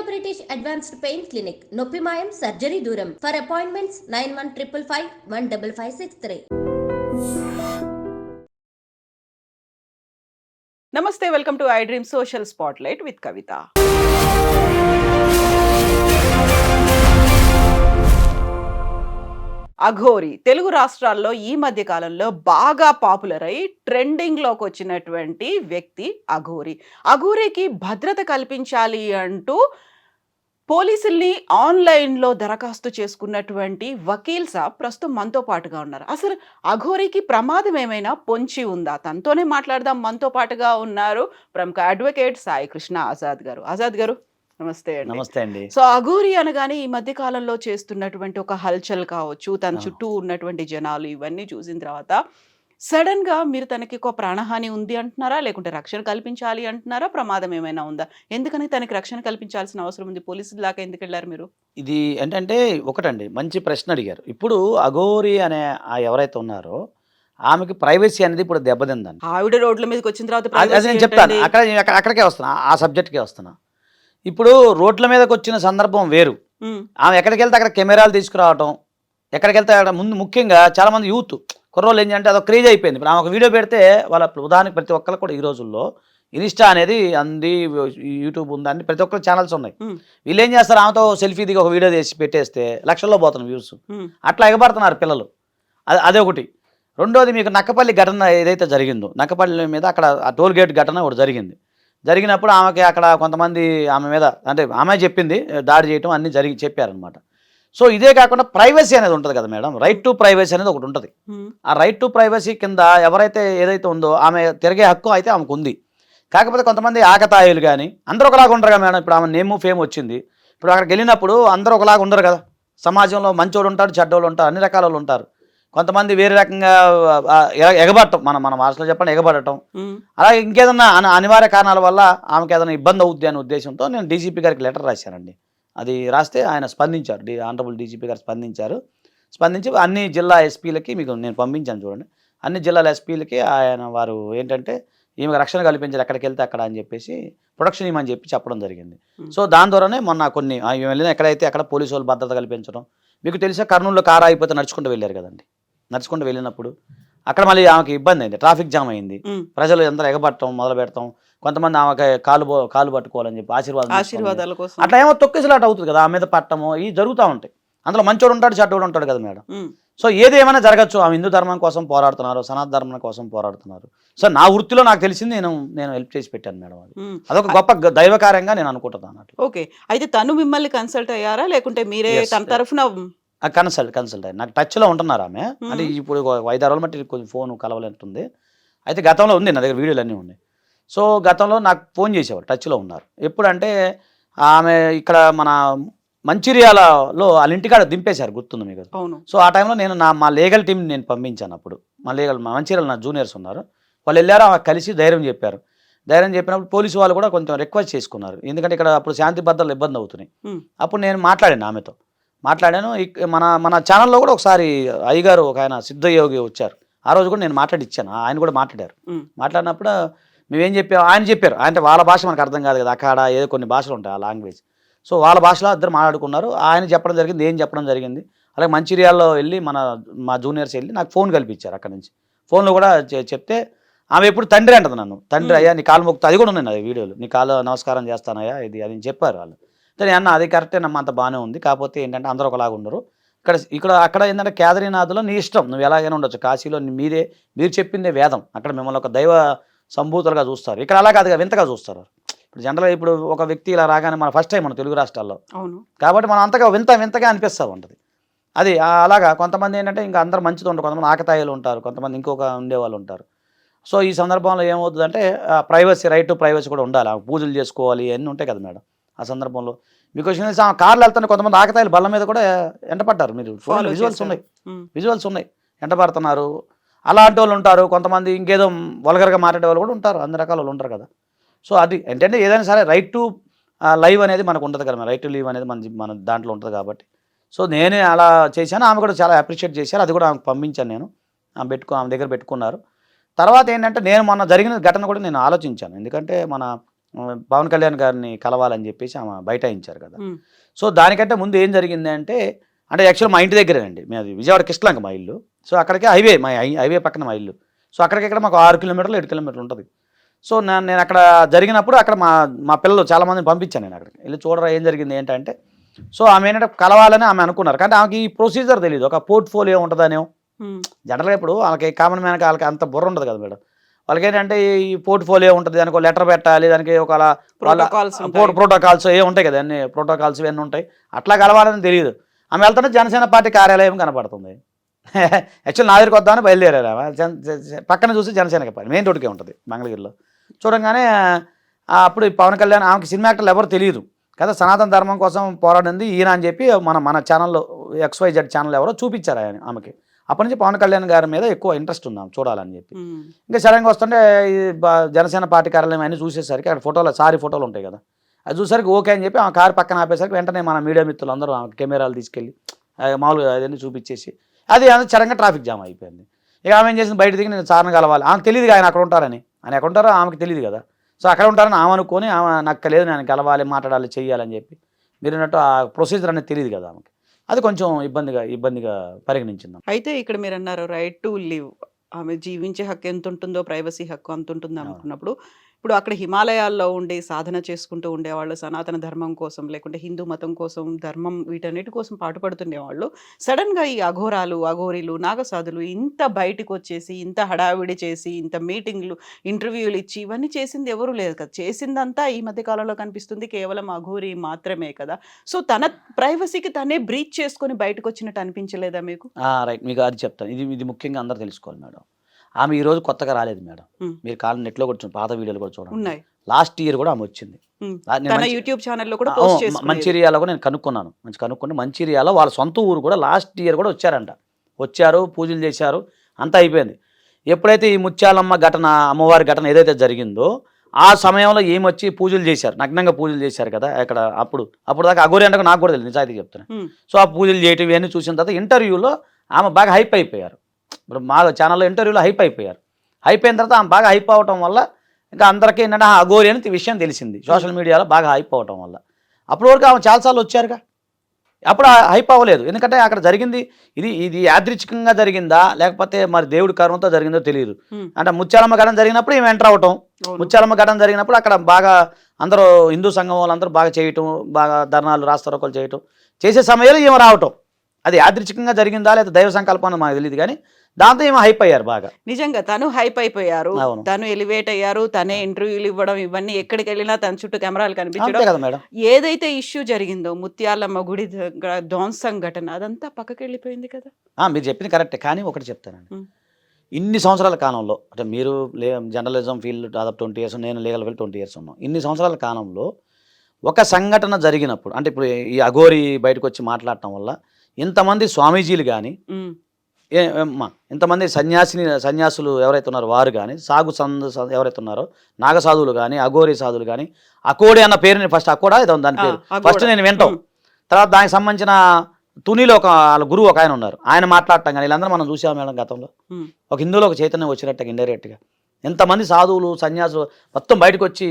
British advanced pain clinic, నొప్పి మాయం, surgery దూరం. For appointments 9155515563. నమస్తే, welcome to I Dream social spotlight with Kavitha. Aghori Telugu రాష్ట్రాల్లో ఈ మధ్య కాలంలో బాగా పాపులర్ అయి ట్రెండింగ్లోకి వచ్చినటువంటి వ్యక్తి అఘోరి. అఘోరికి భద్రత కల్పించాలి అంటూ పోలీసుల్ని ఆన్లైన్లో దరఖాస్తు చేసుకున్నటువంటి వకీల్ సాబ్ ప్రస్తుతం మనతో పాటుగా ఉన్నారు. అసలు అఘోరికి ప్రమాదం ఏమైనా పొంచి ఉందా? తనతోనే మాట్లాడదాం. మనతో పాటుగా ఉన్నారు ప్రముఖ అడ్వకేట్ సాయి కృష్ణ ఆజాద్ గారు. ఆజాద్ గారు నమస్తే అండి. నమస్తే అండి. సో అఘోరి అనగానే ఈ మధ్య కాలంలో చేస్తున్నటువంటి ఒక హల్చల్ కావచ్చు, తన చుట్టూ ఉన్నటువంటి జనాలు ఇవన్నీ చూసిన తర్వాత సడన్ గా మీరు తనకి ఒక ప్రాణహాని ఉంది అంటున్నారా, లేకుంటే రక్షణ కల్పించాలి అంటున్నారా? ప్రమాదం ఏమైనా ఉందా? ఎందుకని తనకి రక్షణ కల్పించాల్సిన అవసరం ఉంది? పోలీసుల దాకా ఎందుకు వెళ్ళారు మీరు? ఇది ఏంటంటే ఒకటండి, మంచి ప్రశ్న అడిగారు. ఇప్పుడు అఘోరి అనే ఎవరైతే ఉన్నారో ఆమెకి ప్రైవసీ అనేది ఇప్పుడు దెబ్బతిందండి. ఆవిడ రోడ్ల మీదకి వచ్చిన తర్వాత అది నేను చెప్తాను, అక్కడికే వస్తున్నా, ఆ సబ్జెక్ట్కే వస్తున్నా. ఇప్పుడు రోడ్ల మీదకి వచ్చిన సందర్భం వేరు. ఆమె ఎక్కడికి వెళ్తే అక్కడ కెమెరాలు తీసుకురావటం, ఎక్కడికి వెళ్తే అక్కడ ముందు ముఖ్యంగా చాలామంది యూత్ కుర్రోళ్ళు ఏంటంటే అదొక క్రేజ్ అయిపోయింది. ఇప్పుడు ఆమె ఒక వీడియో పెడితే వాళ్ళ ఉదాహరణకి ప్రతి ఒక్కరికి కూడా ఈ రోజుల్లో ఇన్స్టా అనేది అంది, యూట్యూబ్ ఉంది, అన్ని ప్రతి ఒక్కరు ఛానల్స్ ఉన్నాయి. వీళ్ళు ఏం చేస్తారు, ఆమెతో సెల్ఫీ దిగి ఒక వీడియో చేసి పెట్టేస్తే లక్షల్లో పోతున్నారు వ్యూస్. అట్లా ఎగబడుతున్నారు పిల్లలు. అదే ఒకటి. రెండోది, మీకు నక్కపల్లి ఘటన ఏదైతే జరిగిందో, నక్కపల్లి మీద అక్కడ ఆ టోల్ గేట్ ఘటన ఒకటి జరిగినప్పుడు ఆమెకి అక్కడ కొంతమంది ఆమె మీద, అంటే ఆమె చెప్పింది, దాడి చేయటం అన్నీ చెప్పారనమాట. సో ఇదే కాకుండా ప్రైవసీ అనేది ఉంటుంది కదా మేడం, రైట్ టు ప్రైవసీ అనేది ఒకటి ఉంటుంది. ఆ రైట్ టు ప్రైవసీ కింద ఎవరైతే ఏదైతే ఉందో ఆమె తిరిగే హక్కు అయితే ఆమెకు ఉంది. కాకపోతే కొంతమంది ఆకతాయిలు కానీ అందరూ ఒకలాగా ఉండరు కదా మేడం. ఇప్పుడు ఆమె నేమ్ ఫేమ్ వచ్చింది, ఇప్పుడు అక్కడికి వెళ్ళినప్పుడు అందరూ ఒకలాగా ఉండరు కదా. సమాజంలో మంచోళ్ళు ఉంటారు, చెడ్డోళ్ళు ఉంటారు, అన్ని రకాల వాళ్ళు ఉంటారు. కొంతమంది వేరే రకంగా ఎగబడటం, మన భాషలో చెప్పండి ఎగబడటం, అలాగే ఇంకేదన్నా అనివార్య కారణాల వల్ల ఆమెకి ఏదైనా ఇబ్బంది అవుద్ది అనే ఉద్దేశంతో నేను డీజీపీ గారికి లెటర్ రాశానండి. అది రాస్తే ఆయన స్పందించారు, ఆనరబుల్ డీజీపీ గారు స్పందించి అన్ని జిల్లా ఎస్పీలకి మీకు నేను పంపించాను చూడండి. అన్ని జిల్లాల ఎస్పీలకి వారు ఏంటంటే ఈమెకు రక్షణ కల్పించారు ఎక్కడికి వెళ్తే అక్కడ అని చెప్పేసి ప్రొటెక్షన్ ఇవ్వమని చెప్పడం జరిగింది. సో దాని ద్వారానే మొన్న కొన్ని వెళ్ళిన ఎక్కడైతే అక్కడ పోలీసు వాళ్ళు భద్రత కల్పించడం. మీకు తెలుసా, కర్నూలులో కారు అయిపోతే నడుచుకుంటూ వెళ్ళారు కదండి. నడుచుకుంటూ వెళ్ళినప్పుడు అక్కడ మళ్ళీ ఆమెకి ఇబ్బంది అయింది, ట్రాఫిక్ జామ్ అయింది, ప్రజలు అందరూ ఎగబట్టడం మొదలు పెడతాం, కొంతమంది ఆమెకి కాలు పట్టుకోవాలని చెప్పి ఆశీర్వాదాల కోసం అట్లా ఏమో తొక్కిసలాట అవుతుంది కదా, ఆమె మీద పట్టము ఇవి జరుగుతూ ఉంటాయి. అందులో మంచోడు ఉంటాడు, చెడ్డోడు ఉంటాడు కదా మేడం. సో ఏది ఏమైనా జరగచ్చు. ఆమె హిందూ ధర్మం కోసం పోరాడుతున్నారు, సనాతన ధర్మం కోసం పోరాడుతున్నారు. సో నా వృత్తిలో నాకు తెలిసింది నేను హెల్ప్ చేసి పెట్టాను మేడం. అదొక గొప్ప దైవకార్యంగా నేను అనుకుంటున్నాను. ఓకే, అయితే తను మిమ్మల్ని కన్సల్ట్ అయ్యారా, లేకుంటే మీరే తన తరఫున? కన్సల్ట్ అయ్యారు. నాకు టచ్లో ఉంటున్నారు ఆమె. అంటే ఇప్పుడు 5-6 రోజులు బట్టి కొంచెం ఫోన్ కలవలేంటుంది. అయితే గతంలో ఉంది, నా దగ్గర వీడియోలు అన్నీ ఉన్నాయి. సో గతంలో నాకు ఫోన్ చేసేవారు, టచ్లో ఉన్నారు. ఎప్పుడంటే ఆమె ఇక్కడ మన మంచిర్యాలలో వాళ్ళ ఇంటికాడ దింపేశారు, గుర్తుంది మీకు? సో ఆ టైంలో నేను మా లీగల్ టీం నేను పంపించాను. అప్పుడు మంచిర్యాల నా జూనియర్స్ ఉన్నారు, వాళ్ళు వెళ్ళారు, ఆమె కలిసి ధైర్యం చెప్పినప్పుడు పోలీసు వాళ్ళు కూడా కొంచెం రిక్వెస్ట్ చేసుకున్నారు. ఎందుకంటే ఇక్కడ అప్పుడు శాంతి భద్రతలు ఇబ్బంది అవుతున్నాయి. అప్పుడు నేను మాట్లాడాను. మన ఛానల్లో కూడా ఒకసారి అయ్యగారు ఒక ఆయన సిద్ధయోగి వచ్చారు, ఆ రోజు కూడా నేను మాట్లాడిచ్చాను, ఆయన కూడా మాట్లాడినప్పుడు మేమేం చెప్పాము, ఆయన చెప్పారు. అంటే వాళ్ళ భాష మనకు అర్థం కాదు కదా, అక్కడ ఏదో కొన్ని భాషలు ఉంటాయి ఆ లాంగ్వేజ్. సో వాళ్ళ భాషలో ఇద్దరు మాట్లాడుకున్నారు, ఆయన చెప్పడం జరిగింది, ఏం చెప్పడం జరిగింది. అలాగే మంచిర్యాలలో వెళ్ళి మా జూనియర్స్ వెళ్ళి నాకు ఫోన్ కల్పించారు. అక్కడ నుంచి ఫోన్లో కూడా చెప్తే ఆమె ఎప్పుడు తండ్రి అంటది నన్ను, తండ్రి అయ్యా నీ కాలు మొక్కుతా, అది కూడా ఉన్నాయి అది వీడియోలు, నీ కాలు నమస్కారం చేస్తానయ్యా ఇది అని చెప్పారు వాళ్ళు. సరే అన్న, అది కరెక్టే నమ్మ, అంత బాగానే ఉంది. కాకపోతే ఏంటంటే అందరూ ఒకలాగా ఉండరు. అక్కడ ఏంటంటే కేదారీనాథ్లో నీ ఇష్టం, నువ్వు ఎలాగైనా ఉండొచ్చు. కాశీలో మీరు చెప్పిందే వేదం, అక్కడ మిమ్మల్ని ఒక దైవ సంభూతులుగా చూస్తారు. ఇక్కడ అలా కాదుగా, వింతగా చూస్తారు. ఇప్పుడు జనరల్గా ఇప్పుడు ఒక వ్యక్తి ఇలా రాగానే మన ఫస్ట్ టైం మన తెలుగు రాష్ట్రాల్లో, కాబట్టి మనం అంతగా వింతగా అనిపిస్తూ ఉంటుంది. అది అలాగా కొంతమంది ఏంటంటే ఇంకా అందరూ మంచిగా ఉంటారు, కొంతమంది ఆకతాయిలు ఉంటారు, కొంతమంది ఇంకొక ఉండేవాళ్ళు ఉంటారు. సో ఈ సందర్భంలో ఏమవుతుందంటే ప్రైవసీ, రైట్ టు ప్రైవసీ కూడా ఉండాలి. పూజలు చేసుకోవాలి, అన్నీ ఉంటాయి కదా మేడం. ఆ సందర్భంలో మీకు వచ్చిన కార్లు వెళ్తున్న కొంతమంది ఆకతాయిలు బల్ల మీద కూడా ఎంటపడ్డారు. మీరు విజువల్స్ ఉన్నాయి, ఎంటపడుతున్నారు. అలాంటి వాళ్ళు ఉంటారు. కొంతమంది ఇంకేదో వల్గర్గా మాట్లాడే వాళ్ళు కూడా ఉంటారు, అన్ని రకాల వాళ్ళు ఉంటారు కదా. సో అది ఏంటంటే ఏదైనా సరే రైట్ టు లైవ్ అనేది మనకు ఉంటుంది కదా, రైట్ టు లీవ్ అనేది మన దాంట్లో ఉంటుంది కాబట్టి. సో నేనే అలా చేశాను, ఆమె కూడా చాలా అప్రిషియేట్ చేశారు. అది కూడా ఆమెకు పంపించాను నేను, ఆమె దగ్గర పెట్టుకున్నారు. తర్వాత ఏంటంటే నేను మొన్న జరిగిన ఘటన కూడా నేను ఆలోచించాను. ఎందుకంటే మన పవన్ కళ్యాణ్ గారిని కలవాలని చెప్పేసి ఆమె బైఠాయించారు కదా. ఉమ్, సో దానికంటే ముందు ఏం జరిగింది అంటే యాక్చువల్ మా ఇంటి దగ్గరేనండి, అది విజయవాడ కిష్లంక మా ఇల్లు. సో అక్కడికి హైవే, మా హైవే పక్కన మా ఇల్లు. సో అక్కడికి మాకు 6 కిలోమీటర్లు 7 కిలోమీటర్లు ఉంటుంది. సో నేను అక్కడ జరిగినప్పుడు అక్కడ మా పిల్లలు చాలామందిని పంపించాను నేను అక్కడికి వెళ్ళి చూడరా ఏం జరిగింది ఏంటంటే. సో ఆమె ఏంటంటే కలవాలని ఆమె అనుకున్నారు, కానీ ఆమెకి ఈ ప్రొసీజర్ తెలియదు, ఒక పోర్ట్ఫోలియో ఉంటుందనేమో. ఉమ్, జనరల్గా ఇప్పుడు వాళ్ళకి కామన్ మ్యాన్కి వాళ్ళకి అంత బుర్ర ఉంటుంది కదా మేడం. వాళ్ళకి ఏంటంటే ఈ పోర్ట్ఫోలియో ఉంటుంది, దానికి ఒక లెటర్ పెట్టాలి, దానికి ఒక ప్రోటోకాల్స్ ఏ ఉంటాయి కదా, అన్ని ప్రోటోకాల్స్ ఇవన్నీ ఉంటాయి. అట్లా కలవాలని తెలియదు. ఆమె వెళ్తుంటే జనసేన పార్టీ కార్యాలయం కనపడుతుంది. యాక్చువల్ నా దగ్గరికి వద్దామని బయలుదేరారు. పక్కన చూసి జనసేన పార్టీ మెయిన్ రోడ్కే ఉంటుంది మంగళగిరిలో. చూడంగానే అప్పుడు పవన్ కళ్యాణ్, ఆమెకి సినిమా యాక్టర్లు ఎవరు తెలియదు కదా, సనాతన ధర్మం కోసం పోరాడింది ఈయన అని చెప్పి మన ఛానల్లో XYZ ఛానల్ ఎవరో చూపించారు ఆమెకి. అప్పటి నుంచి పవన్ కళ్యాణ్ గారి మీద ఎక్కువ ఇంట్రెస్ట్ ఉంది ఆమె చూడాలని చెప్పి. ఇంకా సడన్గా వస్తుంటే జనసేన పార్టీ కార్యాలయం అన్నీ చూసేసరికి అక్కడ ఫోటోలు ఉంటాయి కదా, అది చూసరికి ఓకే అని చెప్పి ఆమె కారు పక్కన ఆపేసరికి వెంటనే మన మీడియా మిత్రులు అందరూ ఆమె కెమెరాలు తీసుకెళ్ళి మామూలుగా అదన్నీ చూపించేసి అది సడన్గా ట్రాఫిక్ జామ్ అయిపోయింది. ఇక ఆమె ఏం చేసింది, బయట దిగి నేను సార్ని కలవాలి. ఆమెకు తెలియదు ఆయన అక్కడ ఉంటారని, ఆయన ఎక్కడ ఉంటారో ఆమెకు తెలియదు కదా. సో అక్కడ ఉంటారని ఆమె అనుకొని ఆమె నాకు లేదు, నేను కలవాలి, మాట్లాడాలి, చెయ్యాలని చెప్పి మీరు అన్నట్టు ఆ ప్రొసీజర్ అనేది తెలియదు కదా ఆమెకి. అది కొంచెం ఇబ్బందిగా పరిగణించింది. అయితే ఇక్కడ మీరు అన్నారు రైట్ టు లివ్, ఆమె జీవించే హక్కు ఎంత ఉంటుందో ప్రైవసీ హక్కు అంత ఉంటుంది అనుకున్నప్పుడు, ఇప్పుడు అక్కడ హిమాలయాల్లో ఉండి సాధన చేసుకుంటూ ఉండేవాళ్ళు, సనాతన ధర్మం కోసం లేకుంటే హిందూ మతం కోసం, ధర్మం వీటన్నిటి కోసం పాటుపడుతుండేవాళ్ళు, సడన్గా ఈ అఘోరీలు నాగసాధులు ఇంత బయటకు వచ్చేసి ఇంత హడావిడి చేసి ఇంత మీటింగ్లు ఇంటర్వ్యూలు ఇచ్చి ఇవన్నీ చేసింది ఎవరు లేదు కదా. చేసిందంతా ఈ మధ్య కాలంలో కనిపిస్తుంది కేవలం అఘోరీ మాత్రమే కదా. సో తన ప్రైవసీకి తనే బ్రీచ్ చేసుకొని బయటకు వచ్చినట్టు అనిపించలేదా మీకు? రైట్, మీకు అది చెప్తాను. ఇది ముఖ్యంగా అందరూ తెలుసుకోవాలి మేడం. ఆమె ఈ రోజు కొత్తగా రాలేదు మేడం. మీరు కాలం నెట్లో కూడా పాత వీడియోలు కూడా చూడండి. లాస్ట్ ఇయర్ కూడా ఆమె వచ్చింది. యూట్యూబ్ ఛానల్లో కూడా పోస్ట్ చేసి మంచిర్యాలలో కూడా నేను కనుక్కుంటే మంచిర్యాలలో వాళ్ళ సొంత ఊరు కూడా లాస్ట్ ఇయర్ కూడా వచ్చారు, పూజలు చేశారు, అంతా అయిపోయింది. ఎప్పుడైతే ఈ ముత్యాలమ్మ ఘటన, అమ్మవారి ఘటన ఏదైతే జరిగిందో ఆ సమయంలో ఏమొచ్చి పూజలు చేశారు, నగ్నంగా పూజలు చేశారు కదా అక్కడ. అప్పుడు దాకా అఘోరి అంటే నాకు కూడా తెలియదు, నిజాయితీ చెప్తాను. సో ఆ పూజలు చేయటం ఇవన్నీ చూసిన తర్వాత ఇంటర్వ్యూలో ఆమె బాగా హైప్ అయిపోయారు. ఇప్పుడు మా ఛానల్లో ఇంటర్వ్యూలో హైప్ అయిపోయిన తర్వాత ఆమె బాగా హైప్ అవటం వల్ల ఇంకా అందరికీ ఏంటంటే అఘోరి అని విషయం తెలిసింది సోషల్ మీడియాలో బాగా హైప్ అవటం వల్ల. అప్పటి వరకు ఆమె చాలాసార్లు వచ్చారుగా, అప్పుడు హైప్ అవ్వలేదు. ఎందుకంటే అక్కడ జరిగింది ఇది యాదృచ్ఛికంగా జరిగిందా లేకపోతే మరి దేవుడి కర్మతో జరిగిందో తెలియదు. అంటే ముత్యాలమ్మ ఘటన జరిగినప్పుడు ఈమె ఎంటర్ అవటం, ముత్యాలమ్మ ఘటన జరిగినప్పుడు అక్కడ బాగా అందరూ హిందూ సంఘం వాళ్ళందరూ బాగా చేయటం, బాగా ధర్నాలు రాస్తారోకలు చేయటం, చేసే సమయంలో ఈమె రావటం. అది యాదృచ్ఛికంగా జరిగిందా లేదా దైవ సంకల్పం మనకు తెలియదు, కానీ దాంతో ఏమో హైప్ అయ్యారు బాగా. నిజంగా తను హైప్ అయిపోయారు, తను ఎలివేట్ అయ్యారు, తనే ఇంటర్వ్యూలు ఇవ్వడం, ఇవన్నీ ఎక్కడికి వెళ్ళినా తన చుట్టూ కెమెరాలు కనిపించడం. ఏదైతే ఇష్యూ జరిగిందో ముత్యాలమ్మ గుడి ధ్వంసం ఘటన, అదంతా పక్కకి వెళ్ళిపోయింది కదా. మీరు చెప్పింది కరెక్టే, కానీ ఒకటి చెప్తానండి. ఇన్ని సంవత్సరాల కాలంలో అంటే మీరు జర్నలిజం ఫీల్డ్ దాదాపు 20 years, నేను లీగల్ ఫీల్డ్ 20 years ఉన్నాం. ఇన్ని సంవత్సరాల కాలంలో ఒక సంఘటన జరిగినప్పుడు అంటే ఇప్పుడు ఈ అఘోరి బయటకు వచ్చి మాట్లాడటం వల్ల ఇంతమంది స్వామీజీలు కానీ ఇంతమంది సన్యాసులు ఎవరైతే ఉన్నారో వారు కానీ, ఎవరైతే ఉన్నారో నాగసాధువులు కానీ, అఘోరీ సాధువులు కానీ, అకోడి అన్న పేరుని ఫస్ట్ అకోడా ఏదో దాని పేరు ఫస్ట్ నేను వింటాం. తర్వాత దానికి సంబంధించిన తునిలో వాళ్ళ గురువు ఒక ఆయన ఉన్నారు, ఆయన మాట్లాడటం కానీ వీళ్ళందరూ మనం చూసాం మేడం. గతంలో ఒక హిందువులో ఒక చైతన్యం వచ్చినట్టుగా ఇండైరెక్ట్గా ఎంతమంది సాధువులు సన్యాసులు మొత్తం బయటకు వచ్చి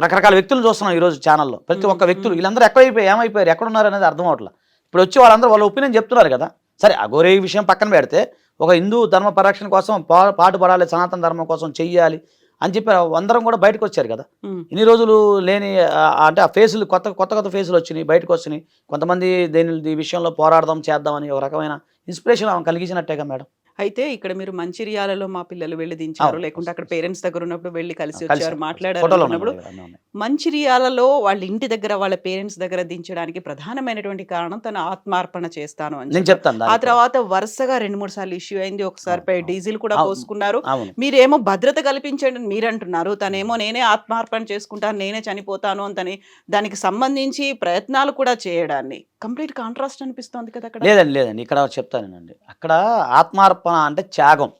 రకరకాల వ్యక్తులు చూస్తున్నాం ఈరోజు ఛానల్లో. ప్రతి ఒక్క వ్యక్తులు వీళ్ళందరూ ఏమైపోయారు, ఎక్కడున్నారు అనేది అర్థం అవట్లా. ఇప్పుడు వచ్చి వాళ్ళందరూ వాళ్ళ ఒపీనియన్ చెప్తున్నారు కదా. సరే అఘోరీ విషయం పక్కన పెడితే ఒక హిందూ ధర్మ పరిరక్షణ కోసం పాటుపడాలి, సనాతన ధర్మం కోసం చెయ్యాలి అని చెప్పి అందరం కూడా బయటకు వచ్చారు కదా. ఇన్ని రోజులు లేని అంటే ఆ ఫేసులు కొత్త ఫేసులు వచ్చినాయి, బయటకు వచ్చినాయి. కొంతమంది ఈ విషయంలో పోరాడదాం చేద్దామని ఒక రకమైన ఇన్స్పిరేషన్ ఆమె కలిగించినట్టేగా మేడం. అయితే ఇక్కడ మీరు మంచిర్యాలలో మా పిల్లలు వెళ్ళి దించారు, లేకుంటే అక్కడ పేరెంట్స్ దగ్గర ఉన్నప్పుడు వెళ్ళి కలిసి వచ్చారు, మాట్లాడారు అన్నప్పుడు మంచిర్యాలలో వాళ్ళ ఇంటి దగ్గర వాళ్ళ పేరెంట్స్ దగ్గర దించడానికి ప్రధానమైనటువంటి కారణం తన ఆత్మార్పణ చేస్తాను అని చెప్తాను. ఆ తర్వాత వరుసగా 2-3 సార్లు ఇష్యూ అయింది. ఒకసారి డీజిల్ కూడా పోసుకున్నారు. మీరేమో భద్రత కల్పించండి మీరు అంటున్నారు, తనేమో నేనే ఆత్మార్పణ చేసుకుంటాను, నేనే చనిపోతాను అని దానికి సంబంధించి ప్రయత్నాలు కూడా చేయడాన్ని కంప్లీట్ కాంట్రాస్ట్ అనిపిస్తుంది కదా అక్కడ. లేదండి ఇక్కడ చెప్తానండి, అక్కడ ఆత్మార్పణ అంటే త్యాగం.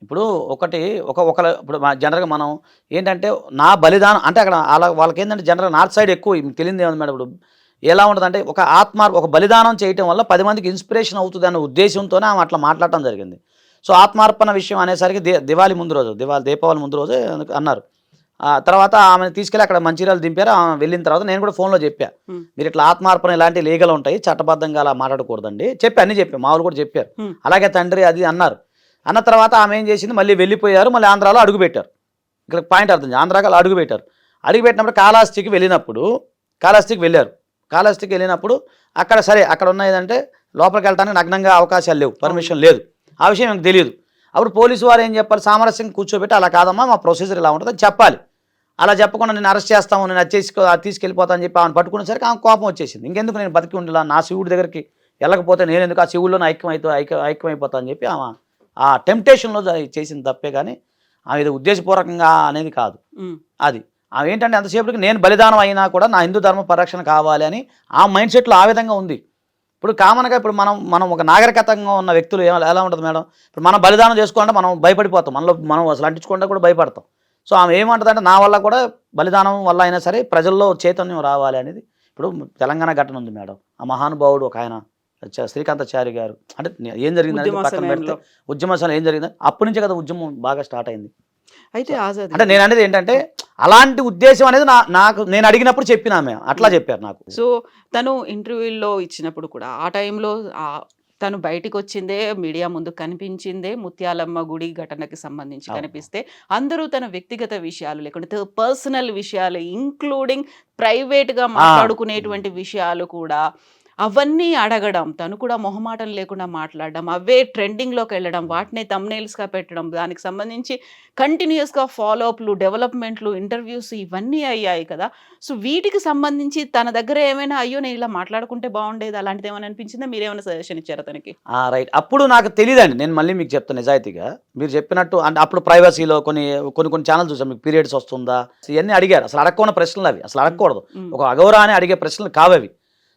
ఇప్పుడు ఇప్పుడు జనరల్గా మనం ఏంటంటే నా బలిదానం అంటే అక్కడ వాళ్ళకి ఏంటంటే జనరల్ నార్త్ సైడ్ ఎక్కువ తెలియదు ఏముంది మేడం. ఇప్పుడు ఎలా ఉంటుందంటే ఒక బలిదానం చేయటం వల్ల 10 మందికి ఇన్స్పిరేషన్ అవుతుంది అనే ఉద్దేశంతోనే ఆమె అట్లా మాట్లాడటం జరిగింది. సో ఆత్మార్పణ విషయం అనేసరికి దీపావళి ముందు రోజు అన్నారు. తర్వాత ఆమెను తీసుకెళ్ళి అక్కడ మంచిర్యాల దింపారు. ఆమె వెళ్ళిన తర్వాత నేను కూడా ఫోన్లో చెప్పా, మీరు ఇట్లా ఆత్మార్పణ ఇలాంటి లీగల్ ఉంటాయి, చట్టబద్ధంగా అలా మాట్లాడకూడదండి అన్ని చెప్పాను. మామూలు కూడా చెప్పారు. అలాగే తండ్రి అది అన్నారు. అన్న తర్వాత ఆమె ఏం చేసింది, మళ్ళీ వెళ్ళిపోయారు. మళ్ళీ ఆంధ్రాలో అడుగుపెట్టారు. ఇక్కడ పాయింట్ అర్థం, ఆంధ్రాలో అడుగుపెట్టారు. అడుగుపెట్టినప్పుడు కాళహస్తికి వెళ్ళారు. కాళహస్తికి వెళ్ళినప్పుడు అక్కడ సరే అక్కడ ఉన్న ఏదంటే లోపలికి వెళ్ళడానికి నగ్నంగా అవకాశాలు లేవు, పర్మిషన్ లేదు. ఆ విషయం నాకు తెలియదు. అప్పుడు పోలీసు వారు ఏం చెప్పాలి, సామరస్యం కూర్చోబెట్టి అలా కాదమ్మా మా ప్రొసీజర్ ఇలా ఉంటుందని చెప్పాలి. అలా చెప్పకుండా నేను అరెస్ట్ చేస్తాము, నేను తీసుకెళ్ళిపోతాను అని చెప్పి ఆమెను పట్టుకునేసరికి ఆమె కోపం వచ్చేసింది. ఇంకెందుకు నేను బతికి ఉండేలా, నా శివుడి దగ్గరికి వెళ్ళకపోతే నేను ఎందుకు ఆ శివుల్లోనే ఐక్యమైపోతా అని చెప్పి ఆమె ఆ టెంప్టేషన్లో చేసింది తప్పే కానీ ఆమె ఇది ఉద్దేశపూర్వకంగా అనేది కాదు. అది ఆమె ఏంటంటే అంతసేపటికి నేను బలిదానం అయినా కూడా నా హిందూ ధర్మ పరిరక్షణ కావాలి అని ఆ మైండ్ సెట్లో ఆ విధంగా ఉంది. ఇప్పుడు కామన్గా ఇప్పుడు మనం ఒక నాగరికతంగా ఉన్న వ్యక్తులు ఎలా ఉంటుంది మేడం, ఇప్పుడు మనం బలిదానం చేసుకోవాలంటే మనం భయపడిపోతాం, మనం అసలు అంటించుకుంటే కూడా భయపడతాం. సో ఆమె ఏమంటుందంటే నా వల్ల కూడా బలిదానం వల్ల అయినా సరే ప్రజల్లో చైతన్యం రావాలి అనేది. ఇప్పుడు తెలంగాణ ఘటన ఉంది మేడం, ఆ మహానుభావుడు ఒక ఆయన శ్రీకాంతాచారి గారు, అంటే ఏం జరిగిందని పక్కన పెడితే ఉద్యమశాల ఏం జరిగిందని అప్పటి నుంచే కదా ఉద్యమం బాగా స్టార్ట్ అయింది. అయితే అంటే నేను అనేది ఏంటంటే అలాంటి ఉద్దేశం అనేది నాకు నేను అడిగినప్పుడు చెప్పిన ఆమె అట్లా చెప్పారు నాకు. సో తను ఇంటర్వ్యూలో ఇచ్చినప్పుడు కూడా ఆ టైంలో తను బయటికి వచ్చిందే మీడియా ముందు కనిపించిందే ముత్యాలమ్మ గుడి ఘటనకి సంబంధించి కనిపిస్తే అందరూ తన వ్యక్తిగత విషయాలు లేకుంటే పర్సనల్ విషయాలు ఇంక్లూడింగ్ ప్రైవేట్గా మాట్లాడుకునేటువంటి విషయాలు కూడా అవన్నీ అడగడం, తను కూడా మొహమాటం లేకుండా మాట్లాడడం, అవే ట్రెండింగ్లోకి వెళ్ళడం, వాటినే థంబ్నెయిల్స్గా పెట్టడం, దానికి సంబంధించి కంటిన్యూస్గా ఫాలోఅప్లు, డెవలప్మెంట్లు, ఇంటర్వ్యూస్ ఇవన్నీ అయ్యాయి కదా. సో వీటికి సంబంధించి తన దగ్గర ఏమైనా అయ్యో నేను ఇలా మాట్లాడుకుంటే బాగుండేది అలాంటిది ఏమైనా అనిపించిందా, మీరేమైనా సజెషన్ ఇచ్చారా తనకి? రైట్, అప్పుడు నాకు తెలియదండి. నేను మళ్ళీ మీకు చెప్తాను నిజాయితీగా, మీరు చెప్పినట్టు అంటే అప్పుడు ప్రైవసీలో కొన్ని ఛానల్ చూసాం, మీకు పీరియడ్స్ వస్తుందా ఇవన్నీ అడిగారు. అసలు అడగకుండా ప్రశ్నలు అవి, అసలు అడగకూడదు, ఒక అగౌరవాన్ని అడిగే ప్రశ్నలు కావవి.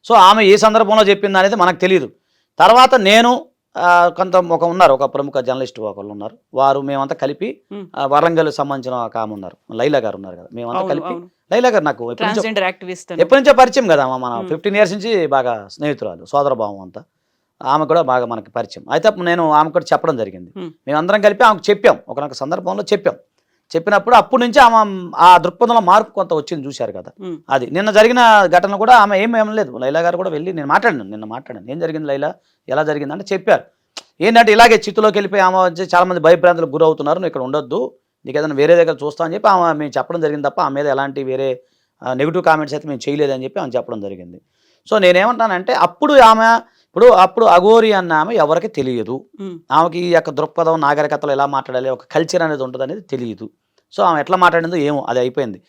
సో ఆమె ఏ సందర్భంలో చెప్పింది అనేది మనకు తెలియదు. తర్వాత నేను ఒక ప్రముఖ జర్నలిస్ట్ ఒకళ్ళు ఉన్నారు, వారు మేమంతా కలిపి వరంగల్ సంబంధించిన ఒక ఆమె ఉన్నారు, లైలా గారు ఉన్నారు కదా, మేమంతా కలిపి లైలా గారు నాకు ఎప్పటి నుంచో పరిచయం కదా, మన 15 years నుంచి బాగా స్నేహితురాలు, సోదరభావం అంతా. ఆమె కూడా బాగా మనకి పరిచయం. అయితే నేను ఆమె కూడా చెప్పడం జరిగింది, మేమందరం కలిపి ఆమెకు చెప్పాం, ఒక సందర్భంలో చెప్పినప్పుడు అప్పటి నుంచి ఆమె ఆ దృక్పథంలో మార్పు కొంత వచ్చింది చూశారు కదా. అది నిన్న జరిగిన ఘటన కూడా ఆమె ఏం లేదు, లైలా గారు కూడా వెళ్ళి నిన్న మాట్లాడాను ఏం జరిగింది లైలా, ఎలా జరిగింది అంటే చెప్పారు. ఏంటంటే ఇలాగే చిత్తులోకి వెళ్ళిపోయి ఆమె వచ్చి చాలా మంది భయభ్రాంతులకు గురవుతున్నారు, నువ్వు ఇక్కడ ఉండొద్దు, నీకు ఏదైనా వేరే దగ్గర చూస్తా అని చెప్పి ఆమె మేము చెప్పడం జరిగింది తప్ప ఆమె మీద ఎలాంటి వేరే నెగిటివ్ కామెంట్స్ అయితే మేము చేయలేదని చెప్పి ఆమె చెప్పడం జరిగింది. సో నేనేమంటానంటే అప్పుడు అఘోరి అన్న ఆమె ఎవరికి తెలియదు, ఆమెకి ఈ యొక్క దృక్పథం నాగరికతలో ఎలా మాట్లాడాలి, ఒక కల్చర్ అనేది ఉంటుంది అనేది తెలియదు. సో ఆమె ఎట్లా మాట్లాడిందో ఏమో అది అయిపోయింది.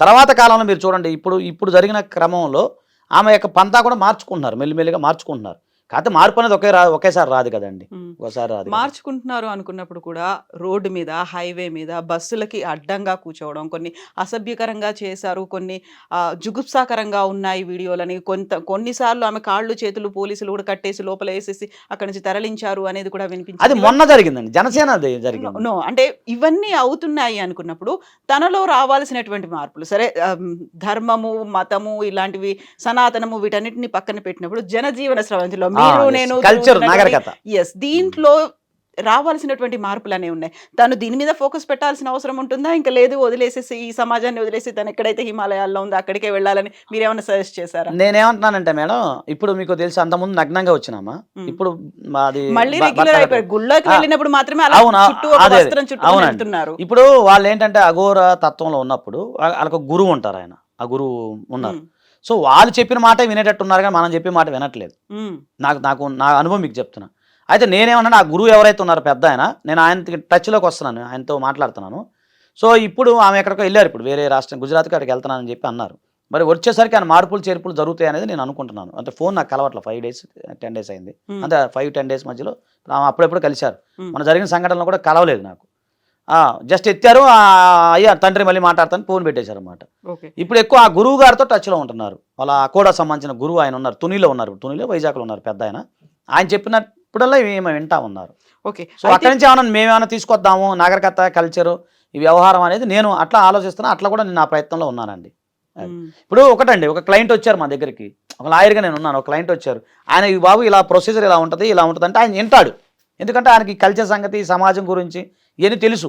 తర్వాత కాలంలో మీరు చూడండి, ఇప్పుడు జరిగిన క్రమంలో ఆమె యొక్క పంతా కూడా మార్చుకుంటున్నారు, మెల్లిమెల్లిగా మార్చుకుంటున్నారు. కాకపోతే మార్పు అనేది ఒకేసారి రాదు కదండి, ఒకసారి రాదు. మార్చుకుంటున్నారు అనుకున్నప్పుడు కూడా రోడ్డు మీద, హైవే మీద బస్సులకి అడ్డంగా కూర్చోవడం, కొన్ని అసభ్యకరంగా చేశారు, కొన్ని జుగుప్సాకరంగా ఉన్నాయి వీడియోలని, కొన్నిసార్లు ఆమె కాళ్ళు చేతులు పోలీసులు కూడా కట్టేసి లోపల వేసేసి అక్కడి నుంచి తరలించారు అనేది కూడా వినిపించింది. అది మొన్న జరిగిందండి, జనసేన జరిగింది. నో అంటే ఇవన్నీ అవుతున్నాయి అనుకున్నప్పుడు తనలో రావాల్సినటువంటి మార్పులు, సరే ధర్మము, మతము, ఇలాంటివి సనాతనము, వీటన్నిటిని పక్కన పెట్టినప్పుడు జనజీవన స్రవంతిలో కల్చర్, నాగరికత, దీంట్లో రావాల్సినటువంటి మార్పులు అనేవి ఉన్నాయి. తను దీని మీద ఫోకస్ పెట్టాల్సిన అవసరం ఉంటుందా, ఇంకా లేదు వదిలేసేసి ఈ సమాజాన్ని వదిలేసి తను ఎక్కడైతే హిమాలయాల్లో ఉందో అక్కడికే వెళ్ళాలని మీరేమైనా సజెస్ట్ చేశారా? నేనేమంటున్నానంటే మేడం, ఇప్పుడు మీకు తెలుసు అంతకుముందు నగ్నంగా వచ్చినామా, ఇప్పుడు మళ్ళీ రెగ్యులర్ అయిపోయారు, గుళ్ళోకి వెళ్ళినప్పుడు మాత్రమే వెళ్తున్నారు. ఇప్పుడు వాళ్ళు ఏంటంటే అఘోర తత్వంలో ఉన్నప్పుడు వాళ్ళకు గురువు ఉంటారు, ఆయన ఆ గురువు ఉన్నారు. సో వాళ్ళు చెప్పిన మాట వినేటట్టు ఉన్నారు కానీ మనం చెప్పే మాట వినట్లేదు. నాకు నా అనుభవం మీకు చెప్తున్నా. అయితే నేనేమన్నా ఆ గురువు ఎవరైతే ఉన్నారో పెద్ద ఆయన, నేను ఆయన టచ్లోకి వస్తున్నాను, ఆయనతో మాట్లాడుతున్నాను. సో ఇప్పుడు ఆమె ఎక్కడికో వెళ్ళారు, ఇప్పుడు వేరే రాష్ట్రం గుజరాత్కి అక్కడికి వెళ్తున్నానని చెప్పి అన్నారు. మరి వచ్చేసరికి ఆయన మార్పులు చేర్పులు జరుగుతాయి అనేది నేను అనుకుంటున్నాను. అంటే ఫోన్ నాకు కలవట్ల 5 days 10 days అయింది, అంటే 5-10 days మధ్యలో ఆమె అప్పుడెప్పుడు కలిశారు. మన జరిగిన సంఘటనలు కూడా కలవలేదు నాకు, జస్ట్ ఎత్తారు, అయ్యా తండ్రి మళ్ళీ మాట్లాడతాను ఫోన్ పెట్టేశారు అన్నమాట. ఇప్పుడు ఎక్కువ ఆ గురువు గారితో టచ్లో ఉంటున్నారు. వాళ్ళ అకోడా సంబంధించిన గురువు ఆయన ఉన్నారు, తునిలో వైజాగ్లో ఉన్నారు పెద్ద ఆయన చెప్పినప్పుడల్లా మేము వింటా ఉన్నారు. ఓకే, సో అక్కడి నుంచి మేమేమైనా తీసుకొద్దాము నాగరికత, కల్చరు, ఈ వ్యవహారం అనేది నేను అట్లా ఆలోచిస్తున్నా, అట్లా కూడా నేను నా ప్రయత్నంలో ఉన్నానండి. ఇప్పుడు ఒక క్లయింట్ వచ్చారు మా దగ్గరికి, ఒక లాయర్గా నేను ఉన్నాను, ఒక క్లయింట్ వచ్చారు, ఆయన ఈ బాబు ఇలా ప్రొసీజర్ ఇలా ఉంటుంది అంటే ఆయన వింటాడు, ఎందుకంటే ఆయనకి కల్చర్ సంగతి, సమాజం గురించి ఇవన్నీ తెలుసు.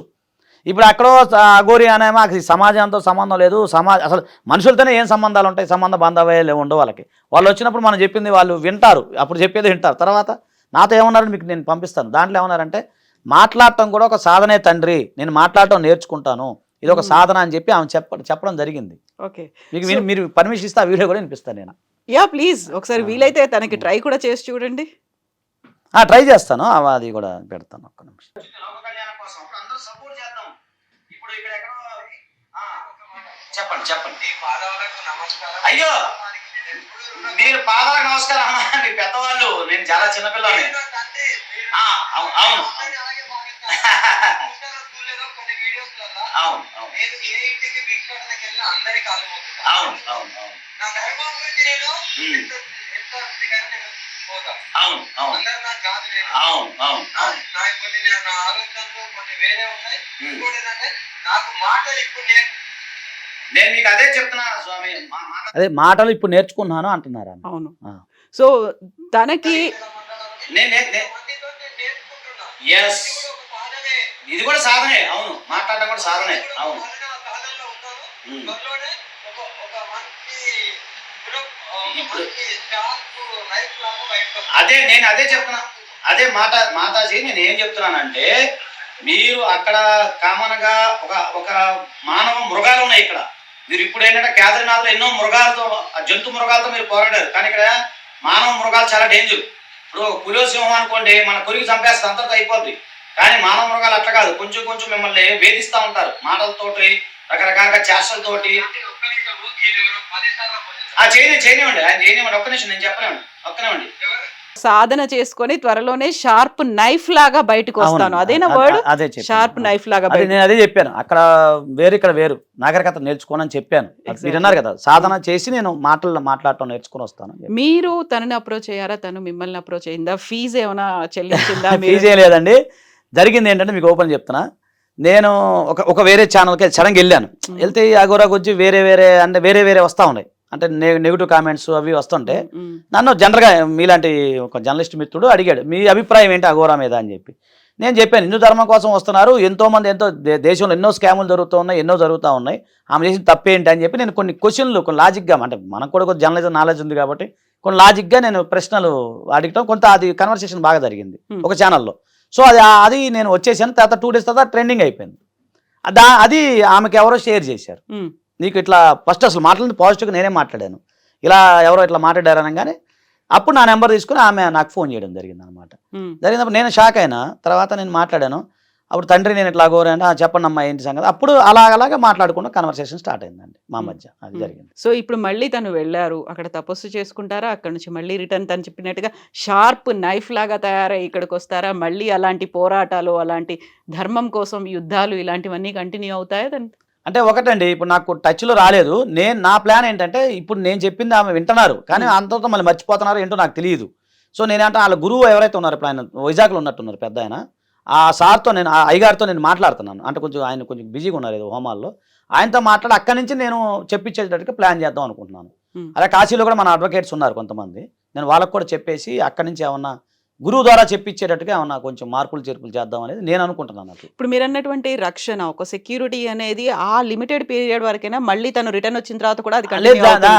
ఇప్పుడు అక్కడో అఘోరి అనేమో సమాజంతో సంబంధం లేదు, అసలు మనుషులతోనే ఏం సంబంధాలు ఉంటాయి, సంబంధ బాంధవ్యాలు ఉండవు వాళ్ళకి. వాళ్ళు వచ్చినప్పుడు మనం చెప్పింది వాళ్ళు వింటారు, అప్పుడు చెప్పేది వింటారు. తర్వాత నాతో ఏమన్నారని మీకు నేను పంపిస్తాను. దాంట్లో ఏమన్నారంటే మాట్లాడటం కూడా ఒక సాధనే తండ్రి, నేను మాట్లాడటం నేర్చుకుంటాను, ఇది ఒక సాధన అని చెప్పి ఆమె చెప్పడం జరిగింది. ఓకే, మీకు మీరు పర్మిషన్ ఇస్తే ఆ వీడియో కూడా వినిపిస్తాను నేను. యా ప్లీజ్, ఒకసారి వీలైతే తనకి ట్రై కూడా చేసి చూడండి. ట్రై చేస్తాను, అది కూడా పెడతాను. ఒక్క నిమిషం. చెప్పండి చెప్పండి. అయ్యో మీరు పాదాలకు నమస్కారం అమ్మా, మీ పెద్దవాళ్ళు, నేను చాలా చిన్నపిల్లని. అవును అవును అవును అవును అవును అవును అవును అవును అవును నేను మీకు అదే చెప్తున్నాను స్వామి, అదే మాటలు ఇప్పుడు నేర్చుకున్నాను అంటున్నారా? అవును. సో తనకి ఇది కూడా సాధనే, అవును, మాట్లాడటం కూడా సాధనే, అవును. నేను అదే చెప్తున్నా, అదే మాతాజీ నేను ఏం చెప్తున్నానంటే, మీరు అక్కడ కామన్గా ఒక మానవ మృగాలు ఉన్నాయి ఇక్కడ. మీరు ఇప్పుడు ఏంటంటే కేదార్నాథ్లో ఎన్నో మృగాలతో, జంతు మృగాలతో మీరు పోరాడారు, కానీ ఇక్కడ మానవ మృగాలు చాలా డేంజర్. ఇప్పుడు పులి సింహం అనుకోండి, మన కొరికి చంపేస్తే అంతతో అయిపోద్ది. కానీ మానవ మృగాలు అట్లా కాదు, కొంచెం కొంచెం మిమ్మల్ని వేధిస్తూ ఉంటారు మాటలతోటి, రకరకాలుగా చేష్టలతోటి. చేయనివ్వండి, ఆయన చేయనివ్వండి, ఒక్క నిమిషం నేను చెప్పనివ్వండి, ఒక్కనివ్వండి. సాధన చేసుకొని త్వరలోనే షార్ప్ నైఫ్ లాగా బయటకు వస్తాను, అదేనా వర్డ్? అదే షార్ప్ నైఫ్ లాగా. నేను అదే చెప్పాను, అక్కడ వేరు ఇక్కడ వేరు, నాగరికత నేర్చుకోనని చెప్పాను. మీరు అన్నారు కదా, సాధన చేసి నేను మాట్లాడటం నేర్చుకుని వస్తాను. మీరు తనని అప్రోచ్ అయ్యారా, తను మిమ్మల్ని అప్రోచ్ అయిందా? ఫీజు ఏమైనా చెల్లించిందా? ఫీజు ఏం లేదండి. జరిగింది ఏంటంటే మీకు ఓపెన్ చెప్తున్నా, నేను ఒక వేరే ఛానల్కి సడన్గా వెళ్ళాను. వెళ్తే అగోరా గురించి వేరే వేరే వస్తూ ఉన్నాయి, అంటే నెగిటివ్ కామెంట్స్ అవి వస్తుంటే నన్ను జనరల్గా మీలాంటి ఒక జర్నలిస్ట్ మిత్రుడు అడిగాడు, మీ అభిప్రాయం ఏంటి అఘోరా మీద అని చెప్పి. నేను చెప్పాను, హిందూ ధర్మం కోసం వస్తున్నారు, ఎంతోమంది దేశంలో ఎన్నో స్కాములు జరుగుతూ ఉన్నాయి, ఆమె చేసిన తప్పేంటి అని చెప్పి నేను కొన్ని క్వశ్చన్లు, కొన్ని లాజిక్గా, అంటే మనకు కూడా కొంచెం జర్నలిజం నాలెడ్జ్ ఉంది కాబట్టి కొన్ని లాజిక్గా నేను ప్రశ్నలు అడగటం, కొంత అది కన్వర్సేషన్ బాగా జరిగింది ఒక ఛానల్లో. సో అది నేను వచ్చేసాను. తర్వాత 2 days తర్వాత ట్రెండింగ్ అయిపోయింది. అది ఆమెకి ఎవరో షేర్ చేశారు, నీకు ఇట్లా ఫస్ట్ అసలు మాట్లాడింది పాజిటివ్గా నేనే మాట్లాడాను, ఇలా ఎవరో ఇట్లా మాట్లాడారు అనగానే అప్పుడు నా నెంబర్ తీసుకుని ఆమె నాకు ఫోన్ చేయడం జరిగింది అనమాట. జరిగినప్పుడు నేను షాక్ అయినా. తర్వాత నేను మాట్లాడాను, అప్పుడు తండ్రి నేను ఇట్లా అఘోరా అంటే చెప్పండి అమ్మా ఏంటి సంగతి. అప్పుడు అలాగే మాట్లాడుకున్న కన్వర్సేషన్ స్టార్ట్ అయిందండి మా మధ్య, అది జరిగింది. సో ఇప్పుడు మళ్ళీ తను వెళ్ళారు, అక్కడ తపస్సు చేసుకుంటారా, అక్కడ నుంచి మళ్ళీ రిటర్న్ తను చెప్పినట్టుగా షార్ప్ నైఫ్ లాగా తయారై ఇక్కడికి వస్తారా, మళ్ళీ అలాంటి పోరాటాలు, అలాంటి ధర్మం కోసం యుద్ధాలు ఇలాంటివన్నీ కంటిన్యూ అవుతాయా? అంటే ఒకటండి, ఇప్పుడు నాకు టచ్లో రాలేదు. నా ప్లాన్ ఏంటంటే, ఇప్పుడు నేను చెప్పింది ఆమె వింటున్నారు, కానీ అంతతో మళ్ళీ మర్చిపోతున్నారు ఏంటో నాకు తెలియదు. సో నేనంటే వాళ్ళ గురువు ఎవరైతే ఉన్నారో, ఇప్పుడు ఆయన వైజాగ్లో ఉన్నట్టున్నారు పెద్ద ఆయన, ఆ సార్తో నేను, ఆ అయ్యగారితో నేను మాట్లాడుతున్నాను. అంటే ఆయన కొంచెం బిజీగా ఉన్నారు ఏదో హోమాల్లో, ఆయనతో మాట్లాడి అక్కడి నుంచి నేను చెప్పించేటట్టుగా ప్లాన్ చేద్దాం అనుకుంటున్నాను. అలా కాశీలో కూడా మన అడ్వకేట్స్ ఉన్నారు కొంతమంది, నేను వాళ్ళకు కూడా చెప్పేసి అక్కడి నుంచి ఏమన్నా గురువు ద్వారా చెప్పించేటట్టుగా ఏమన్నా కొంచెం మార్పులు చేర్పులు చేద్దాం అనేది నేను అనుకుంటున్నాను. ఇప్పుడు మీరు అన్నటువంటి రక్షణ, ఒక సెక్యూరిటీ అనేది ఆ లిమిటెడ్ పీరియడ్ వరకైనా, మళ్ళీ తను రిటర్న్ వచ్చిన తర్వాత కూడా అది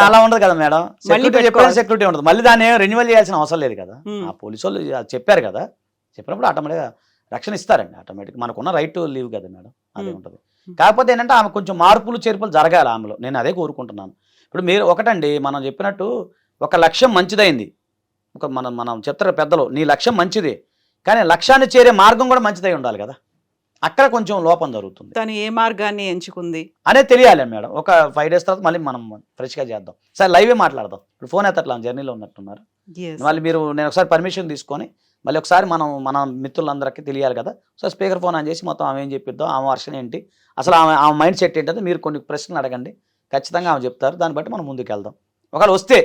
అలా ఉండదు కదా మేడం, సెక్యూరిటీ ఉండదు, మళ్ళీ దాన్ని రెన్యువల్ చేయాల్సిన అవసరం లేదు కదా. ఆ పోలీసు వాళ్ళు చెప్పారు కదా, చెప్పినప్పుడు ఆటోమేటిక్గా రక్షణ ఇస్తారండి, ఆటోమేటిక్ మనకున్న రైట్ టు లీవ్ కదా మేడం, అదే ఉంటుంది. కాకపోతే ఏంటంటే ఆమె కొంచెం మార్పులు చేర్పులు జరగాలి ఆమెలో, నేను అదే కోరుకుంటున్నాను. ఇప్పుడు మీరు ఒకటండి, మనం చెప్పినట్టు ఒక లక్ష్యం మంచిదైంది, మనం చెప్తారు పెద్దలు, నీ లక్ష్యం మంచిదే, కానీ లక్ష్యాన్ని చేరే మార్గం కూడా మంచిదై ఉండాలి కదా, అక్కడ కొంచెం లోపం జరుగుతుంది. తను ఏ మార్గాన్ని ఎంచుకుంది అనేది తెలియాలి మేడం. ఒక 5 days తర్వాత మళ్ళీ మనం ఫ్రెష్గా చేద్దాం, సరే లైవే మాట్లాడదాం. ఇప్పుడు ఫోన్ ఎత్తట్లా, జర్నీలో ఉన్నట్టున్నారు, మళ్ళీ నేను ఒకసారి పర్మిషన్ తీసుకొని మళ్ళీ ఒకసారి మన మిత్రులందరికీ తెలియాలి కదా. సో స్పీకర్ ఫోన్ ఆన్ చేసి మొత్తం ఆమె ఏం చెప్పిద్దాం, ఆమె వర్షన్ ఏంటి, అసలు ఆమె మైండ్ సెట్ ఏంటంటే మీరు కొన్ని ప్రశ్నలు అడగండి, ఖచ్చితంగా ఆమె చెప్తారు, దాన్ని బట్టి మనం ముందుకు వెళ్దాం. ఒకవేళ వస్తే,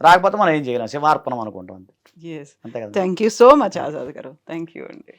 రాకపోతే మనం ఏం చేయలేం, శివార్పణం అనుకుంటాం అంతే. అంతే కదా. Thank you so much Azad గారు, థ్యాంక్ యూ అండి.